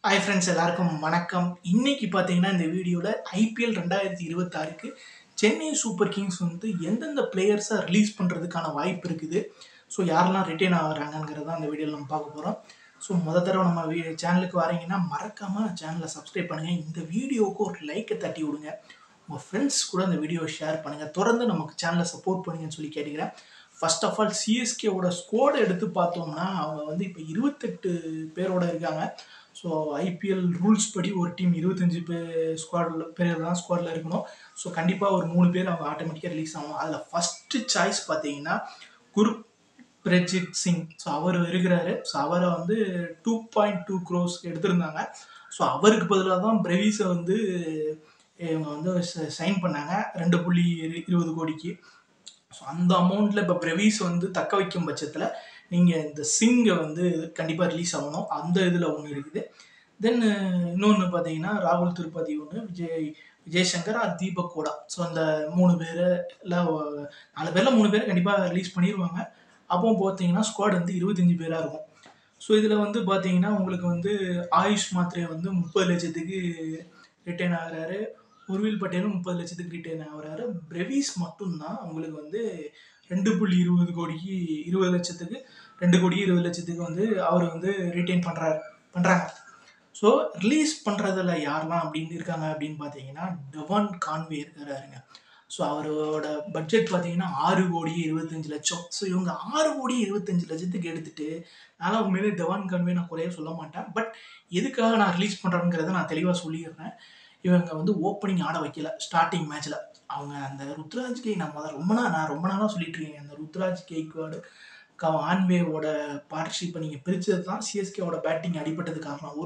Hi friends எல்லாருக்கும் வணக்கம். இன்னைக்கு பார்த்தீங்கன்னா இந்த வீடியோவில் ஐபிஎல் 2026க்கு சென்னை சூப்பர் கிங்ஸ் வந்து எந்தெந்த பிளேயர்ஸை ரிலீஸ் பண்ணுறதுக்கான வாய்ப்பு இருக்குது. ஸோ யாரெல்லாம் ரிட்டைன் ஆகிறாங்கங்கிறத அந்த வீடியோவில் நம்ம பார்க்க போகிறோம். ஸோ தடவை நம்ம சேனலுக்கு வரீங்கன்னா மறக்காமல் சேனலை சப்ஸ்கிரைப் பண்ணுங்கள். இந்த வீடியோவுக்கு ஒரு லைக்கை தட்டி விடுங்க. உங்கள் ஃப்ரெண்ட்ஸ் கூட அந்த வீடியோவை ஷேர் பண்ணுங்கள். தொடர்ந்து நமக்கு சேனலை சப்போர்ட் பண்ணுங்கன்னு சொல்லி கேட்டுக்கிறேன். ஃபர்ஸ்ட் ஆஃப் ஆல் சிஎஸ்கேவோட ஸ்குவாட் எடுத்து பார்த்தோம்னா அவங்க வந்து இப்போ 28 பேரோட இருக்காங்க. ஸோ ஐபிஎல் ரூல்ஸ் படி ஒரு டீம் 25 பேர் தான் ஸ்குவாடில் இருக்கணும். ஸோ கண்டிப்பாக ஒரு 3 பேர் அவங்க ஆட்டோமேட்டிக்காக ரிலீஸ் ஆகணும். அதில் ஃபஸ்ட்டு சாய்ஸ் பார்த்தீங்கன்னா குர்ப்ரீத் சிங். ஸோ அவர் இருக்கிறாரு. ஸோ அவரை வந்து 2.2 crores எடுத்திருந்தாங்க. ஸோ அவருக்கு பதிலாக தான் பிரவீஸை வந்து இவங்க வந்து சைன் பண்ணாங்க 2.20 கோடிக்கு. ஸோ அந்த அமௌண்ட்டில் இப்போ பிரவீஸ் வந்து தக்க வைக்கும் பட்சத்தில் நீங்கள் இந்த சிங்கை வந்து கண்டிப்பாக ரிலீஸ் ஆகணும். அந்த இதில் ஒன்று இருக்குது. தென் இன்னொன்று பார்த்தீங்கன்னா ராகுல் திரிபாதி ஒன்று, விஜய் சங்கர், தீபக் கோடா. ஸோ அந்த 3 பேர் இல்லை 4 பேரில் 3 பேர் கண்டிப்பாக ரிலீஸ் பண்ணிடுவாங்க. அப்போ பார்த்தீங்கன்னா ஸ்குவாட் வந்து 25 பேராக இருக்கும். ஸோ இதில் வந்து பார்த்தீங்கன்னா உங்களுக்கு வந்து ஆயுஷ் மாத்ரே வந்து 30 லட்சத்துக்கு ரிட்டைன் ஆகிறாரு. உர்வில் பட்டேலும் 30 லட்சத்துக்கு ரிட்டைன் ஆகிறாரு. பிரவீஸ் மட்டும்தான் உங்களுக்கு வந்து 2.20 கோடிக்கு 20 லட்சத்துக்கு 2 கோடி 20 லட்சத்துக்கு வந்து அவர் வந்து ரிட்டைன் பண்ணுறாங்க. ஸோ ரிலீஸ் பண்ணுறதில் யாரெல்லாம் அப்படின்னு இருக்காங்க அப்படின்னு பார்த்தீங்கன்னா டெவான் கான்வே இருக்கிறாருங்க. ஸோ அவரோட பட்ஜெட் பார்த்தீங்கன்னா 6.25 கோடி. ஸோ இவங்க 6.25 கோடி எடுத்துட்டு அதனால் உண்மையிலே டெவான் கான்வே நான் குறைய சொல்ல மாட்டேன். பட் எதுக்காக நான் ரிலீஸ் பண்ணுறேங்கிறத நான் தெளிவாக சொல்லிடுறேன். இவங்க வந்து ஓப்பனிங் ஆட வைக்கல ஸ்டார்டிங் மேட்ச்சில். அவங்க அந்த ருத்ராஜ் கெய் நான் ரொம்ப நாளாக சொல்லிட்டு இருக்கேன். அந்த ருத்ராஜ் கெய்க்வாடு கான்வேவோட பார்ட்னர்ஷிப்பை நீங்கள் பிரித்தது தான் சிஎஸ்கேவோட பேட்டிங் அடிபட்டது காரணம்.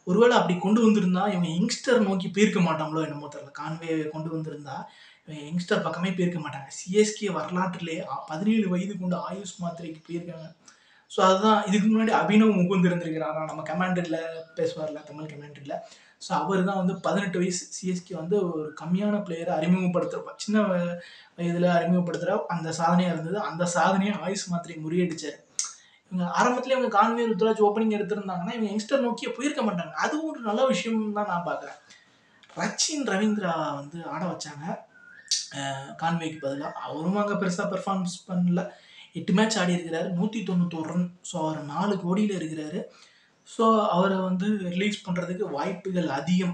ஒருவேளை அப்படி கொண்டு வந்திருந்தா இவங்க யங்ஸ்டர் நோக்கி போயிருக்க மாட்டாங்களோ என்னமோ தெரியல. கான்வே கொண்டு வந்திருந்தா இவங்க யங்ஸ்டர் பக்கமே போயிருக்க மாட்டாங்க. சிஎஸ்கே வரலாற்றிலே 17 வயது கொண்டு ஆயுஷ் மாத்ரேக்கு போயிருக்காங்க. ஸோ அதுதான் இதுக்கு முன்னாடி அபினவ் முகுந்த் இருந்திருக்கிறாரா, நம்ம கமாண்டரில் பேசுவார்ல, தமிழ் கமாண்டரில். ஸோ அவர் தான் வந்து 18 வயசு சிஎஸ்கே வந்து ஒரு கம்மியான பிளேயரை அறிமுகப்படுத்துகிறப்ப சின்ன வயதில் அறிமுகப்படுத்துகிற அந்த சாதனையாக இருந்தது. அந்த சாதனையை ஆயுஷ் மாத்ரே முறியடிச்சார். இவங்க ஆரம்பத்தில் இவங்க கான்வே ருத்ராஜ் ஓப்பனிங் எடுத்திருந்தாங்கன்னா இவங்க யங்ஸ்டர் நோக்கியே போயிருக்க மாட்டாங்க. அதுவும் ஒரு நல்ல விஷயம் தான் நான் பார்க்குறேன். ரச்சின் ரவீந்திரா வந்து ஆட வச்சாங்க கான்வேக்கு பதிலாக. அவரும் அங்கே பெருசாக பெர்ஃபார்மன்ஸ் பண்ணல. 8 மேட்ச் ஆடி இருக்கிறாரு, 191 ரன். ஸோ அவர் 4 கோடியில் இருக்கிறாரு. ஸோ அவரை வந்து ரிலீஸ் பண்ணுறதுக்கு வாய்ப்புகள் அதிகம்.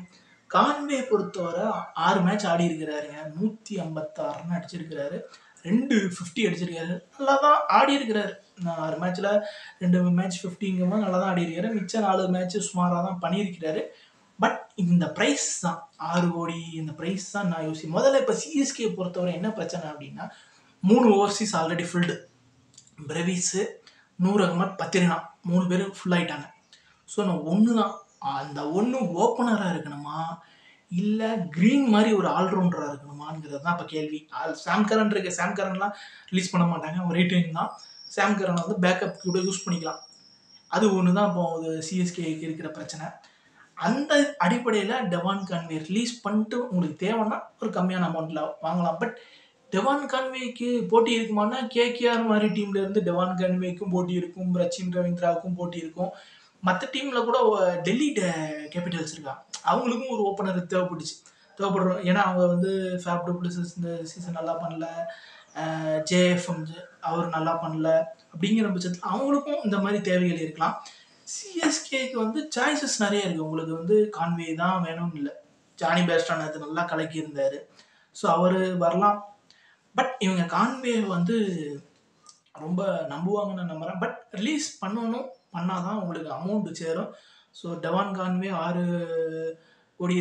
கான்வே பொறுத்தவரை 6 மேட்ச் ஆடி இருக்கிறாருங்க, 156 ரன் அடிச்சிருக்கிறாரு, 250 அடிச்சிருக்காரு. நல்லா தான் ஆடி இருக்கிறாரு. 6 மேட்ச்சில் 2 மேட்ச் 50ங்கும்போது நல்லா தான் ஆடி இருக்காரு. மிச்சம் 4 மேட்ச் சுமாராக தான் பண்ணியிருக்கிறாரு. பட் இந்த ப்ரைஸ் தான் 6 கோடி. இந்த ப்ரைஸ் தான் நான் முதல்ல இப்போ சிஎஸ்கே பொறுத்தவரை என்ன பிரச்சனை அப்படின்னா 3 overseas already filled. Brevis, Noor Ahmad, Pathirana 3 பேர் ஃபுல் ஆகிட்டாங்க. ஸோ நான் ஒன்று தான், அந்த ஒன்று ஓப்பனராக இருக்கணுமா இல்லை க்ரீன் மாதிரி ஒரு ஆல்ரவுண்டராக இருக்கணுமாங்கிறது தான் இப்போ கேள்வி. சாம் கரன் இருக்கு. சாம் கரன்லாம் ரிலீஸ் பண்ண மாட்டாங்க, ஒரு ரிட்டைன் தான். சாம் கரனை வந்து பேக்கப் கூட யூஸ் பண்ணிக்கலாம். அது ஒன்று தான் இப்போ சிஎஸ்கேக்கு இருக்கிற பிரச்சனை. அந்த அடிப்படையில் டெவான் கான்வே ரிலீஸ் பண்ணிட்டு உங்களுக்கு தேவைன்னா ஒரு கம்மியான அமௌண்ட்டில் வாங்கலாம். பட் டெவான் கான்வேக்கு போட்டி இருக்குமானா கேகேஆர் மாதிரி டீம்ல இருந்து டெவான் கான்வேக்கும் போட்டி இருக்கும், ரச்சின் ரவீந்திராவுக்கும் போட்டி இருக்கும். மற்ற டீமில் கூட டெல்லி கேபிட்டல்ஸ் இருக்கா, அவங்களுக்கும் ஒரு ஓப்பனர் தேவைப்படுறோம். ஏன்னா அவங்க வந்து ஃபேப் டு பிளஸஸ் இந்த சீசன் நல்லா பண்ணல, ஜேஎஃப்எம் அவர் நல்லா பண்ணல. அப்படிங்கிற பட்சத்தில் அவங்களுக்கும் இந்த மாதிரி தேவைகள் இருக்கலாம். சிஎஸ்கேக்கு வந்து சாய்ஸஸ் நிறைய இருக்குது. உங்களுக்கு வந்து கான்வே தான் வேணும்னு இல்லை. ஜானி பேஸ்டான் அது நல்லா கலக்கி இருந்தார். ஸோ அவர் வரலாம். பட் இவங்க கான்வே வந்து ரொம்ப நம்புவாங்கன்னு நம்புகிறேன். பட் ரிலீஸ் பண்ணால் தான் உங்களுக்கு அமௌண்ட்டு சேரும். ஸோ டெவான் கான்வே 6.25 கோடி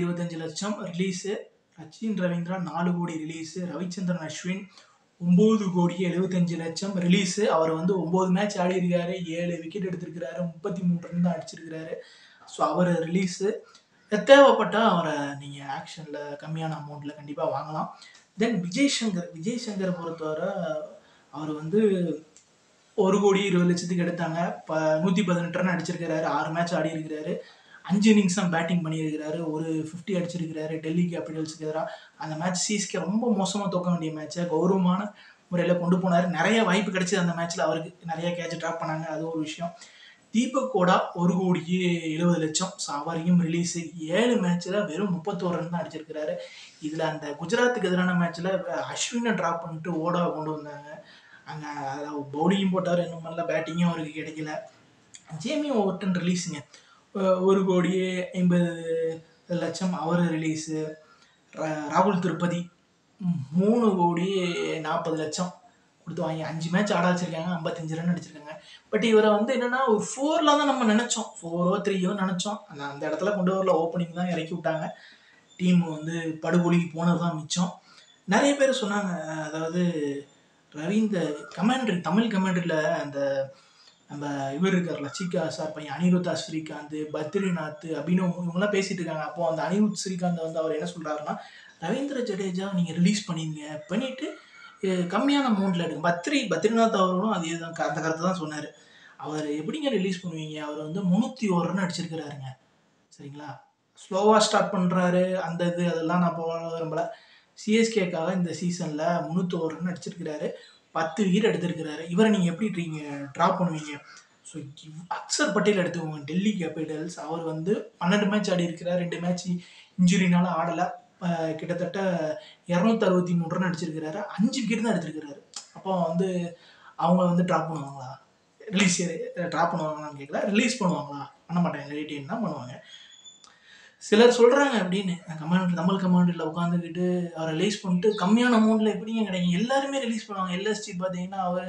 ரிலீஸு, ரச்சின் ரவீந்திரா 4 கோடி ரிலீஸு, ரவிச்சந்திரன் அஸ்வின் 9.75 கோடி ரிலீஸு. அவர் வந்து 9 மேட்ச் ஆடி இருக்காரு, 7 விக்கெட் எடுத்திருக்கிறாரு, 33 ரன் தான் அடிச்சிருக்கிறாரு. ஸோ அவர் ரிலீஸு. தேவைப்பட்டால் அவரை நீங்கள் ஆக்ஷனில் கம்மியான அமௌண்ட்டில் கண்டிப்பாக வாங்கலாம். தென் விஜய் சங்கர் பொறுத்தவரை அவர் வந்து 1.20 கோடி எடுத்தாங்க. 118 ரன் அடிச்சிருக்கிறாரு, 6 மேட்ச் ஆடி இருக்கிறாரு, 5 இன்னிங்ஸ் தான் பேட்டிங் பண்ணியிருக்கிறாரு, ஒரு 50 அடிச்சிருக்கிறாரு டெல்லி கேபிட்டல்ஸுக்கு எதிராக. அந்த மேட்ச் சிஎஸ்கே ரொம்ப மோசமாக தோக்க வேண்டிய மேட்சை கௌரவமான முறையில் கொண்டு போனார். நிறைய வாய்ப்பு கிடைச்சது அந்த மேட்ச்சில். அவருக்கு நிறைய கேட்ச் ட்ராப் பண்ணாங்க, அது ஒரு விஷயம். தீபக்கோடா 1,70,00,000. ஸோ அவரையும் ரிலீஸு 7 மேட்ச்சில் வெறும் 31 ரன் தான் அடிச்சிருக்கிறாரு. இதில் அந்த குஜராத்துக்கு எதிரான மேட்ச்சில் அஸ்வினை ட்ராப் பண்ணிட்டு ஓடாவை கொண்டு வந்தாங்க. அங்கே பவுலிங்கும் போட்டார், இன்னும் நல்ல பேட்டிங்கும் அவருக்கு கிடைக்கல. ஜேமி ஓவர்டன் ரிலீஸுங்க, 1,50,00,000 அவர் ரிலீஸு. ராகுல் திருப்பதி 3,40,00,000 கொடுத்து வாங்கி 5 மேட்ச் ஆட வச்சிருக்காங்க, 55 ரன் அடிச்சிருக்காங்க. பட் இவரை வந்து என்னன்னா ஒரு 4ல் தான் நம்ம நினச்சோம், 4ஓ 3ஓ நினச்சோம். அந்த இடத்துல கொண்டு வரல, ஓப்பனிங் தான் இறக்கி விட்டாங்க. டீம் வந்து படுகொலிக்கு போனது தான் மிச்சம். நிறைய பேர் சொன்னாங்க, அதாவது ரவீந்தர் கமெண்ட்ரி, தமிழ் கமெண்ட்ரியில் அந்த நம்ம இவர் இருக்கார்ல, சீக்கா சார் பையன் அனிருத்தா ஸ்ரீகாந்த், பத்ரிநாத், அபினவ் இவங்கெல்லாம் பேசிட்டு இருக்காங்க. அப்போ அந்த அனிருத் ஸ்ரீகாந்த் வந்து அவர் என்ன சொல்றாருன்னா, ரவீந்திர ஜடேஜா நீங்கள் ரிலீஸ் பண்ணிட்டு கம்மியான அமௌண்ட்டில் எடுங்க. பத்ரிநாத் அவர்களும் அதே தான் அந்த கருத்தை தான் சொன்னார். அவர் எப்படிங்க ரிலீஸ் பண்ணுவீங்க, அவர் வந்து 301 ரன் அடிச்சிருக்கிறாருங்க, சரிங்களா. ஸ்லோவாக ஸ்டார்ட் பண்ணுறாரு, அந்த அதெல்லாம் நான் போக விரும்பலை. சிஎஸ்கேக்காக இந்த சீசனில் 301 ரன் அடிச்சிருக்கிறாரு, 10 விக்கெட் எடுத்திருக்கிறாரு. இவரை நீங்கள் எப்படி ட்ராப் பண்ணுவீங்க? ஸோ அக்சர் பட்டேல் எடுத்துக்கோங்க, டெல்லி கேபிட்டல்ஸ். அவர் வந்து 12 மேட்ச் ஆடி இருக்கிறார், 2 மேட்ச் இன்ஜுரினால ஆடலை. கிட்டத்தட்ட 263 ரன் அடிச்சிருக்கிறாரு, 5 விக்கெட் தான் எடுத்திருக்கிறாரு. அப்போ வந்து அவங்க வந்து ட்ராப் பண்ணுவாங்களா? ட்ராப் பண்ணுவாங்களான்னு கேட்கல, ரிலீஸ் பண்ணுவாங்களா? பண்ண மாட்டாங்க, ரீட்டைன் தான் பண்ணுவாங்க. சிலர் சொல்கிறாங்க அப்படின்னு, தமிழ் கமாண்டில் உட்காந்துக்கிட்டு அவரை ரிலீஸ் பண்ணிட்டு கம்மியான அமௌண்ட்டில் எப்படிங்க கிடைக்கும்? எல்லாருமே ரிலீஸ் பண்ணுவாங்க. எல்எஸ்டி பார்த்தீங்கன்னா அவர்,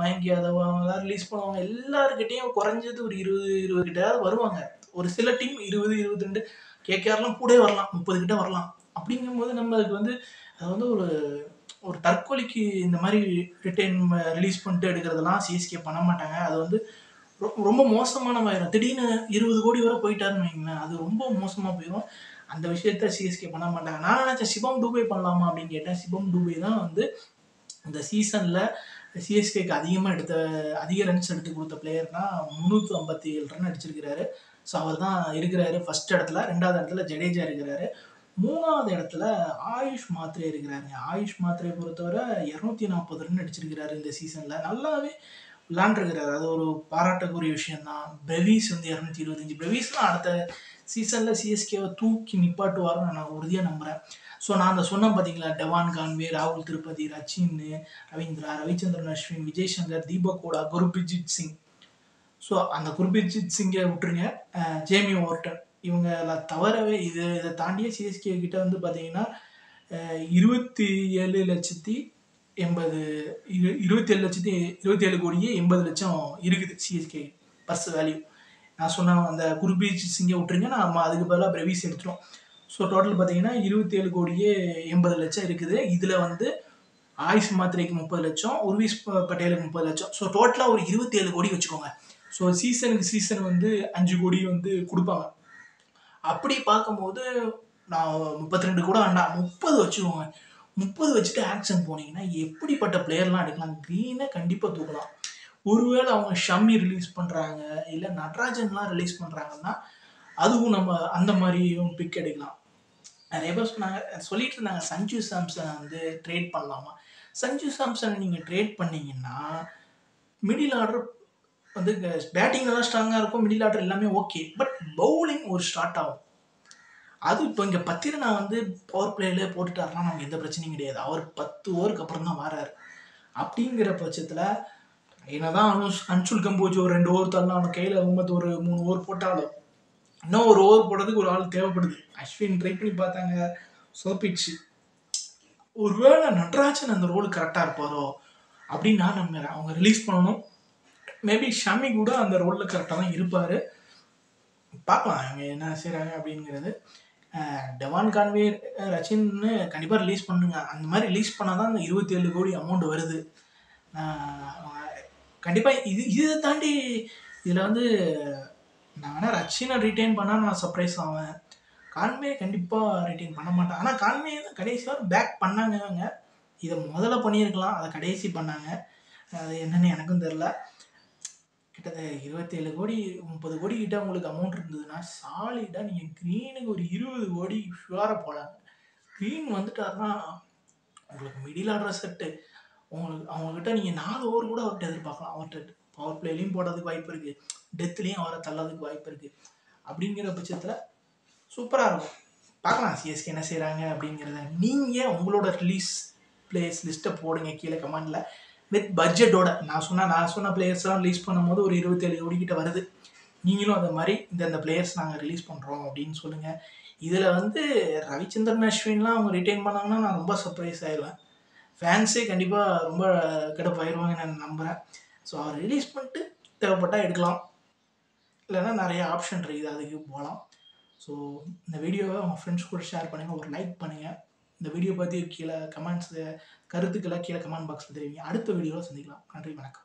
மயங்க் யாதவ் அவங்களாம் ரிலீஸ் பண்ணுவாங்க. எல்லாருக்கிட்டையும் குறைஞ்சது ஒரு 20 கிட்டையாவது வருவாங்க. ஒரு சில டீம் 20, 22, கேகேஆர்லாம் கூட வரலாம், 30 கிட்ட வரலாம். அப்படிங்கும்போது நம்மளுக்கு வந்து அது வந்து ஒரு தற்கொலைக்கு இந்த மாதிரி ரிலீஸ் பண்ணிட்டு எடுக்கிறதெல்லாம் சிஎஸ்கே பண்ண மாட்டாங்க. அது வந்து ரொம்ப மோசமானவாயிரும். திடீர்னு 20 கோடி வரை போயிட்டாருன்னு வைங்களேன், அது ரொம்ப மோசமாக போயிடும். அந்த விஷயத்த சிஎஸ்கே பண்ண மாட்டாங்க. நான் நினச்சேன் சிவம் டூபே பண்ணலாமா அப்படின்னு கேட்டேன். சிவம் டூபே தான் வந்து இந்த சீசனில் சிஎஸ்கேக்கு அதிக ரன்ஸ் எடுத்து கொடுத்த பிளேயர்னா 357 ரன் அடிச்சிருக்கிறாரு. ஸோ அவர் தான் இருக்கிறாரு ஃபர்ஸ்ட் இடத்துல. 2வது இடத்துல ஜடேஜா இருக்கிறாரு. 3வது இடத்துல ஆயுஷ் மாத்ரே இருக்கிறாருங்க. ஆயுஷ் மாத்ரே பொறுத்தவரை 240 ரன் அடிச்சிருக்கிறாரு இந்த சீசனில். நல்லாவே விளாண்டுருக்கிறாரு, அது ஒரு பாராட்டக்கூடிய விஷயம்தான். பிரவீஸ் வந்து 225. பிரவீஸ்லாம் அடுத்த சீசனில் சிஎஸ்கேவை தூக்கி நிப்பாட்டுவாருன்னு நான் உறுதியாக நம்புகிறேன். ஸோ நான் அந்த சொன்னேன் பார்த்தீங்களா, டெவான் கான்வே, ராகுல் திருப்பதி, ரச்சின், ரவீந்திரா, ரவிச்சந்திரன் அஸ்வின், விஜய் சங்கர், தீபக்கோடா, குர்பிஜித் சிங். ஸோ அந்த குர்பிஜித் சிங்கை விட்டுருங்க, ஜேமி ஓவர்டன் இவங்களை தவிரவே இதை தாண்டிய சிஎஸ்கே கிட்ட வந்து பார்த்தீங்கன்னா 27 கோடியே 80 லட்சம் இருக்குது சிஎஸ்கே பர்ஸ் வேல்யூ. நான் சொன்ன அந்த குர்பீஜ் சிங்கை விட்டுருங்க, நம்ம அதுக்கு பதிலாக பிரவீஸ் எடுத்துட்டோம். ஸோ டோட்டல் பார்த்தீங்கன்னா 27 கோடியே 80 லட்சம் இருக்குது. இதில் வந்து ஆயுஷ் மாத்ரேக்கு 30 லட்சம், உர்விஸ் பட்டேலுக்கு 30 லட்சம். ஸோ டோட்டலாக ஒரு 27 கோடி வச்சுக்கோங்க. ஸோ சீசன் வந்து 5 கோடி வந்து கொடுப்பாங்க. அப்படி பார்க்கும்போது நான் 32 கூட வேண்டாம், 30 வச்சுக்கோங்க. 30 வச்சுட்டு ஆக்ஷன் போனீங்கன்னா எப்படிப்பட்ட பிளேயர்லாம் எடுக்கலாம். க்ரீனை கண்டிப்பாக தூக்கலாம். ஒருவேளை அவங்க ஷம்மி ரிலீஸ் பண்ணுறாங்க, இல்லை நட்ராஜன்லாம் ரிலீஸ் பண்ணுறாங்கன்னா அதுவும் நம்ம அந்த மாதிரியும் பிக் எடுக்கலாம். நிறைய பேர் சொல்லிட்டு இருந்தாங்க சஞ்சு சாம்சனை வந்து ட்ரேட் பண்ணலாமா. சஞ்சு சாம்சனை நீங்கள் ட்ரேட் பண்ணீங்கன்னா மிடில் ஆர்டர் வந்து பேட்டிங் நல்லா ஸ்ட்ராங்காக இருக்கும், மிடில் ஆர்டர் எல்லாமே ஓகே, பட் பவுலிங் ஒரு ஸ்டார்ட் ஆகும். அது இப்போ இங்கே பத்திரனா வந்து பவர் பிளேல போட்டுட்டாருன்னா நமக்கு எந்த பிரச்சனையும் கிடையாது. அவர் 10 ஓவருக்கு அப்புறம் தான் வராரு. அப்படிங்கிற பட்சத்தில் என்னதான் அன்சுல் கம்போஜ் ஒரு 2 ஓவர் தரலாம், கையில் அகமத் ஒரு 3 ஓவர் போட்டாலும் இன்னும் ஒரு ஓவர் போடுறதுக்கு ஒரு ஆள் தேவைப்படுது. அஸ்வின் ட்ரை பண்ணி பார்த்தாங்க, சோப்பிச்சு. ஒருவேளை நட்ராஜன் அந்த ரோல் கரெக்டாக இருப்பாரோ அப்படின்னு நான் நம்புறேன். அவங்க ரிலீஸ் பண்ணணும். மேபி ஷமி கூட அந்த ரோலில் கரெக்டாக தான் இருப்பார். பார்க்கலாம் அவங்க என்ன செய்கிறாங்க அப்படிங்கிறது. டெவான் கான்வே, ரச்சின்னு கண்டிப்பாக ரிலீஸ் பண்ணுங்க. அந்த மாதிரி ரிலீஸ் பண்ணால் தான் அந்த 27 கோடி அமௌண்ட் வருது. கண்டிப்பாக இதை தாண்டி இதில் வந்து நான் வேணால் ரச்சினை ரிட்டைன் பண்ணால் நான் சர்ப்ரைஸ் ஆவேன். கான்வே கண்டிப்பாக ரிட்டைன் பண்ண மாட்டேன். ஆனால் கான்வே தான் கடைசி வரை பேக் பண்ணாங்க. அவங்க இதை முதல்ல பண்ணியிருக்கலாம், அதை கடைசி பண்ணாங்க. அது என்னன்னு எனக்கும் தெரில. கிட்டத்தட்ட 27 கோடி 30 கோடி கிட்ட உங்களுக்கு அமௌண்ட் இருந்ததுன்னா சாலிடாக நீங்கள் க்ரீனுக்கு ஒரு 20 கோடி ஷுவராக போடாங்க. க்ரீன் வந்துட்டாருன்னா உங்களுக்கு மிடில் ஆர்டர் செட்டு, அவங்கக்கிட்ட நீங்கள் 4 ஓவர் கூட அவர்கிட்ட எதிர்பார்க்கலாம். அவர்கிட்ட பவர் பிளேலையும் போடுறதுக்கு வாய்ப்பு இருக்குது, டெத்துலேயும் அவரை தள்ளதுக்கு வாய்ப்பு இருக்குது. அப்படிங்கிற பட்சத்தில் சூப்பராக இருக்கும். பார்க்கலாம் சிஎஸ்கே என்ன செய்கிறாங்க அப்படிங்கிறத. நீங்கள் உங்களோட ரிலீஸ் பிளேயர்ஸ் லிஸ்ட்டை போடுங்க கீழே கமெண்டில் வித் பட்ஜெட்டோட. நான் சொன்ன பிளேயர்ஸ்லாம் ரிலீஸ் பண்ணும்போது ஒரு 27 கோடிக்கிட்ட வருது. நீங்களும் அந்த மாதிரி இந்த பிளேயர்ஸ் நாங்கள் ரிலீஸ் பண்ணுறோம் அப்படின்னு சொல்லுங்கள். இதில் வந்து ரவிச்சந்திரன் அஸ்வின்லாம் அவங்க ரிட்டைன் பண்ணாங்கன்னா நான் ரொம்ப சர்ப்ரைஸ் ஆயிடுவேன். ஃபேன்ஸே கண்டிப்பாக ரொம்ப கடுப்பாயிருவாங்க நான் நம்புகிறேன். ஸோ அவர் ரிலீஸ் பண்ணிட்டு தேவைப்பட்டால் எடுக்கலாம், இல்லைன்னா நிறைய ஆப்ஷன் இருக்குது, அதுக்கு போகலாம். ஸோ இந்த வீடியோவை உங்கள் ஃப்ரெண்ட்ஸ் கூட ஷேர் பண்ணுங்கள், ஒரு லைக் பண்ணுங்கள். இந்த வீடியோ பற்றி கீழே கருத்துக்களை கீழே கமெண்ட் பாக்ஸில் தெரிவிங்க. அடுத்த வீடியோவில் சந்திக்கலாம். நன்றி, வணக்கம்.